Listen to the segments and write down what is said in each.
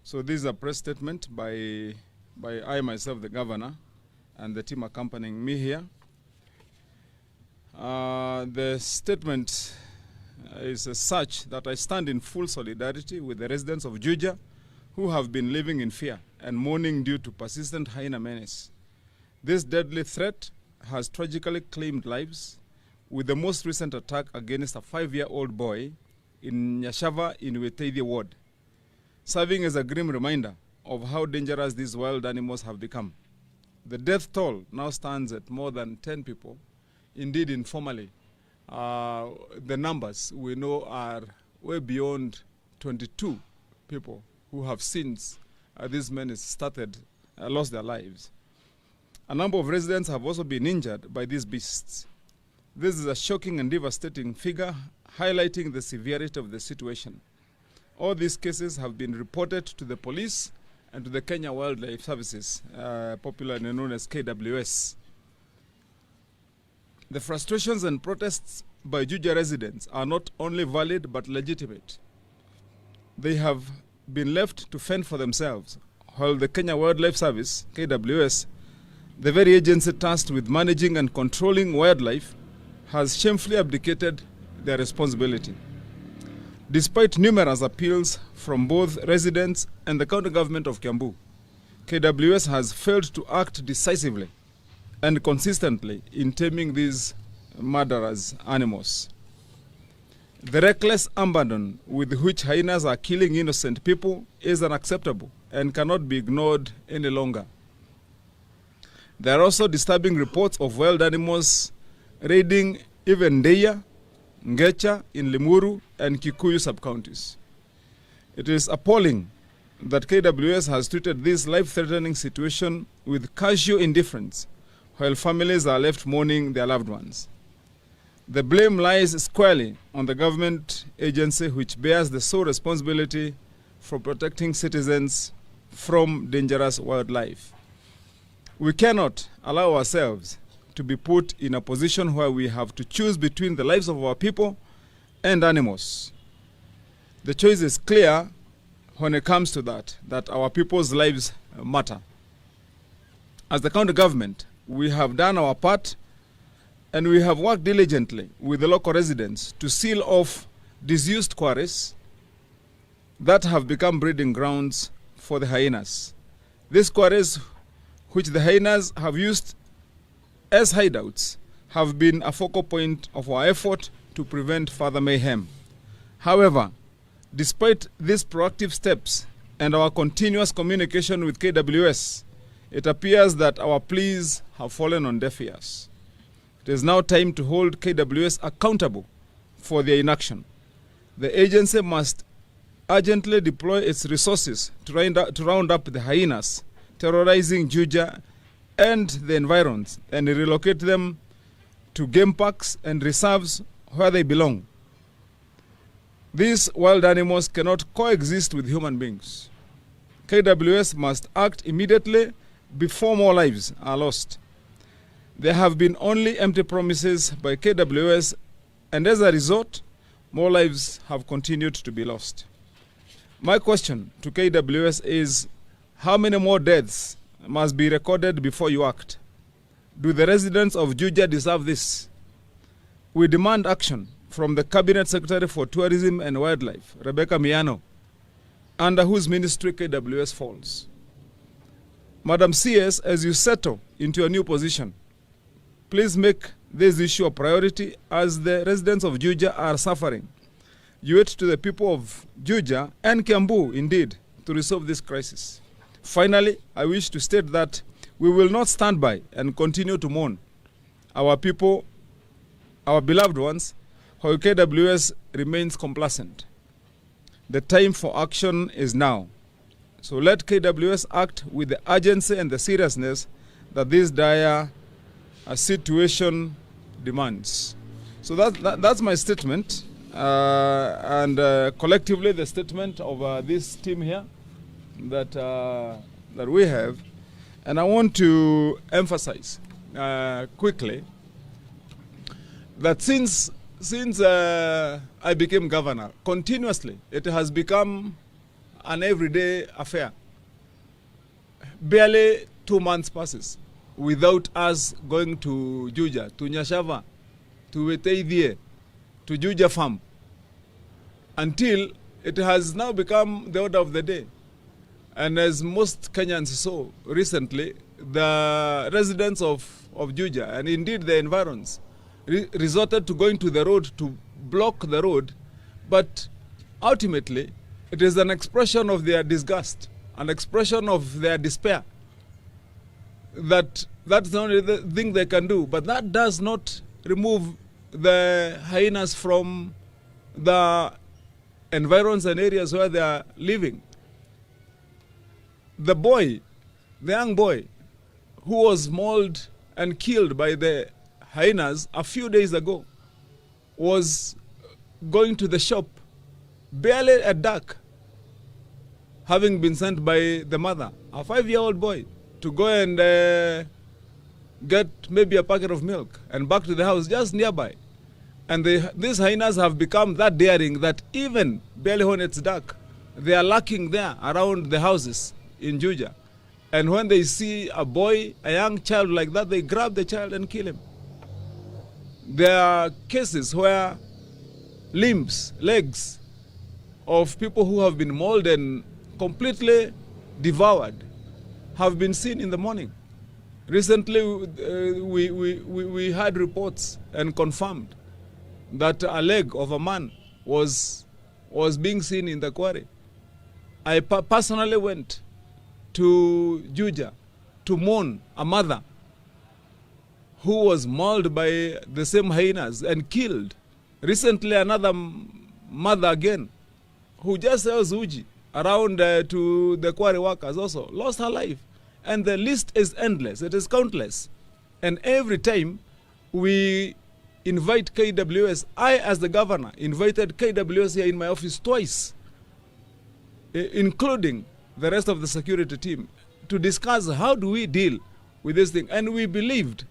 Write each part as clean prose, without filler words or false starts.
So this is a press statement by I myself, the governor, and the team accompanying me here. The statement is such that I stand in full solidarity with the residents of Juja who have been living in fear and mourning due to persistent hyena menace. This deadly threat has tragically claimed lives, with the most recent attack against a 5-year-old boy in Nyashava in Weteithi ward, serving as a grim reminder of how dangerous these wild animals have become. The death toll now stands at more than 10 people. Indeed, informally, the numbers we know are way beyond 22 people who have since these men lost their lives. A number of residents have also been injured by these beasts. This is a shocking and devastating figure, highlighting the severity of the situation. All these cases have been reported to the police and to the Kenya Wildlife Services, popularly known as KWS. The frustrations and protests by Juja residents are not only valid but legitimate. They have been left to fend for themselves, while the Kenya Wildlife Service, KWS, the very agency tasked with managing and controlling wildlife, has shamefully abdicated their responsibility. Despite numerous appeals from both residents and the county government of Kiambu, KWS has failed to act decisively and consistently in taming these murderous animals. The reckless abandon with which hyenas are killing innocent people is unacceptable and cannot be ignored any longer. There are also disturbing reports of wild animals raiding even Ndeia, Ngecha in Limuru and Kikuyu sub-counties. It is appalling that KWS has treated this life-threatening situation with casual indifference, while families are left mourning their loved ones. The blame lies squarely on the government agency which bears the sole responsibility for protecting citizens from dangerous wildlife. We cannot allow ourselves to be put in a position where we have to choose between the lives of our people and animals. The choice is clear when it comes to that our people's lives matter. As the county government, we have done our part and we have worked diligently with the local residents to seal off disused quarries that have become breeding grounds for the hyenas. These quarries, which the hyenas have used as hideouts, have been a focal point of our effort to prevent further mayhem. However, despite these proactive steps and our continuous communication with KWS, it appears that our pleas have fallen on deaf ears. It is now time to hold KWS accountable for their inaction. The agency must urgently deploy its resources to round up the hyenas terrorizing Juja and the environs and relocate them to game parks and reserves where they belong. These wild animals cannot coexist with human beings. KWS must act immediately before more lives are lost. There have been only empty promises by KWS, and as a result, more lives have continued to be lost. My question to KWS is, how many more deaths must be recorded before you act? Do the residents of Juja deserve this? We demand action from the Cabinet Secretary for Tourism and Wildlife, Rebecca Miano, under whose ministry KWS falls. Madam CS, as you settle into your new position, please make this issue a priority as the residents of Juja are suffering. You owe it to the people of Juja and Kiambu, indeed, to resolve this crisis. Finally, I wish to state that we will not stand by and continue to mourn our people, our beloved ones, while KWS remains complacent. The time for action is now. So let KWS act with the urgency and the seriousness that this dire situation demands. So that's my statement, and collectively the statement of this team here that we have. And I want to emphasize quickly that since I became governor, continuously it has become an everyday affair. Barely 2 months passes without us going to Juja, to Nyashava, to Weteidhie, to Juja farm, until it has now become the order of the day. And as most Kenyans saw recently, the residents of Juja, and indeed the environs, resorted to going to the road to block the road, but ultimately it is an expression of their disgust, an expression of their despair. That's the only thing they can do, but that does not remove the hyenas from the environs and areas where they are living. The young boy who was mauled and killed by the hyenas a few days ago was going to the shop barely at dark, having been sent by the mother, a 5-year-old boy, to go and get maybe a packet of milk and back to the house just nearby. And these hyenas have become that daring that even barely when it's dark, they are lurking there around the houses in Juja. And when they see a boy, a young child like that, they grab the child and kill him. There are cases where limbs, legs of people who have been mauled and completely devoured have been seen in the morning. Recently, we had reports and confirmed that a leg of a man was being seen in the quarry. I personally went to Juja to mourn a mother who was mauled by the same hyenas and killed. Recently, another mother again, who just sells uji around to the quarry workers, also lost her life. And the list is endless, it is countless. And every time we invite KWS, I as the governor invited KWS here in my office twice, including the rest of the security team, to discuss how do we deal with this thing. And we believed,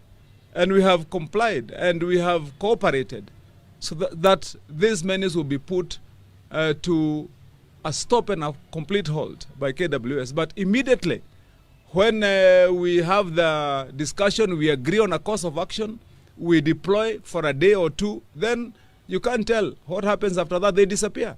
and we have complied, and we have cooperated, so that these menace will be put to a stop and a complete halt by KWS. But immediately, when we have the discussion, we agree on a course of action, we deploy for a day or two, then you can't tell what happens after that. They disappear.